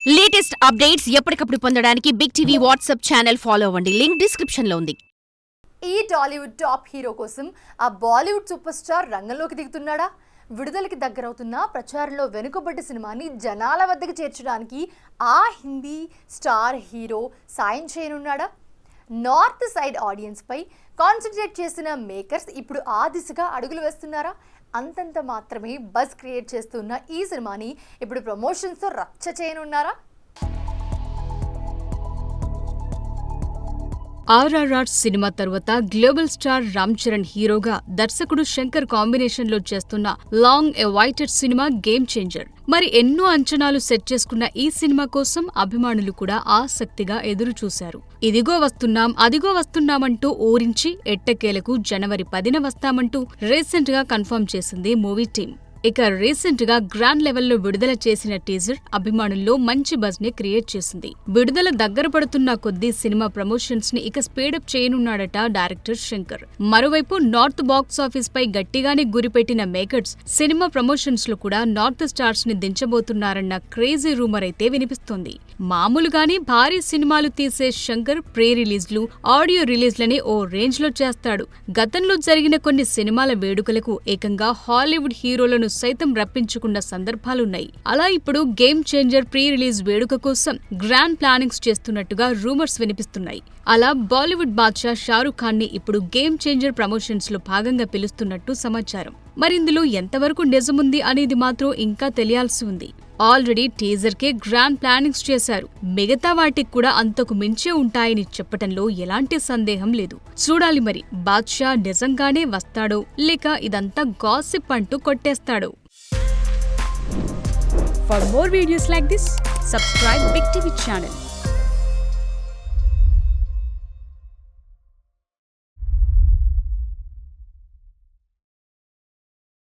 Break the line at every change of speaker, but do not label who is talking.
Latest updates ఎప్పటికప్పుడు పొందడానికి big TV WhatsApp channel follow అవ్వండి. లింక్ డిస్క్రిప్షన్ లో ఉంది.
ఈ టాలీవుడ్ టాప్ హీరో కోసం ఆ బాలీవుడ్ సూపర్ స్టార్ రంగంలోకి దిగుతున్నాడా? విడుదలకి దగ్గరవుతున్న ప్రచారంలో వెనుకబడ్డ సినిమాని జనాల వద్దకు చేర్చడానికి ఆ హిందీ స్టార్ హీరో సాయం చేయనున్నాడా? నార్త్ సైడ్ ఆడియన్స్ పై కాన్సన్ట్రేట్ చేసిన మేకర్స్ ఇప్పుడు ఆ దిశగా అడుగులు వేస్తున్నారా? అంతంత మాత్రమే బజ్ క్రియేట్ చేస్తున్న ఈ సినిమాని ఇప్పుడు ప్రమోషన్స్తో రచ్చ చేయనున్నారా?
ఆర్ఆర్ఆర్ సినిమా తరువాత గ్లోబల్ స్టార్ రామ్ చరణ్ హీరోగా దర్శకుడు శంకర్ కాంబినేషన్ లో చేస్తున్న long awaited cinema game changer. మరి ఎన్నో అంచనాలు సెట్ చేసుకున్న ఈ సినిమా కోసం అభిమానులు కూడా ఆసక్తిగా ఎదురు చూశారు. ఇదిగో వస్తున్నాం అదిగో వస్తున్నామంటూ ఊరించి ఎట్టకేలకు జనవరి 10న వస్తామంటూ రీసెంట్ గా కన్ఫర్మ్ చేసింది మూవీ టీమ్. ఇక రీసెంట్ గా గ్రాండ్ లెవెల్లో విడుదల చేసిన టీజర్ అభిమానుల్లో మంచి బజ్ ని క్రియేట్ చేసింది. విడుదల దగ్గర పడుతున్న కొద్దీ సినిమా ప్రమోషన్స్ ని ఇక స్పీడప్ చేయనున్నాడట డైరెక్టర్ శంకర్. మరోవైపు నార్త్ బాక్స్ ఆఫీస్ పై గట్టిగానే గురిపెట్టిన మేకర్స్ సినిమా ప్రమోషన్స్ లో కూడా నార్త్ స్టార్స్ ని దించబోతున్నారన్న క్రేజీ రూమర్ అయితే వినిపిస్తోంది. మామూలుగానే భారీ సినిమాలు తీసే శంకర్ ప్రీ రిలీజ్లు, ఆడియో రిలీజ్లని ఓ రేంజ్ లో చేస్తాడు. గతంలో జరిగిన కొన్ని సినిమాల వేడుకలకు ఏకంగా హాలీవుడ్ హీరోలను సైతం రప్పించుకున్న సందర్భాలున్నాయి. అలా ఇప్పుడు గేమ్ చేంజర్ ప్రీ రిలీజ్ వేడుక కోసం గ్రాండ్ ప్లానింగ్స్ చేస్తున్నట్టుగా రూమర్స్ వినిపిస్తున్నాయి. అలా బాలీవుడ్ బాద్షా షారుఖ్ ఖాన్ ని ఇప్పుడు గేమ్ చేంజర్ ప్రమోషన్స్ లో భాగంగా పిలుస్తున్నట్టు సమాచారం. మరిందులో ఎంతవరకు నిజముంది అనేది మాత్రం ఇంకా తెలియాల్సి ఉంది. ఆల్రెడీ టీజర్ కే గ్రాండ్ ప్లానింగ్స్ చేశారు. మిగతా వాటికి కూడా అంతకు మించే ఉంటాయని చెప్పటంలో ఎలాంటి సందేహం లేదు. చూడాలి మరి బాద్షా నిజంగానే వస్తాడో లేక ఇదంతా గాసిప్ అంటూ కొట్టేస్తాడో.
For more videos like this, subscribe Big TV channel.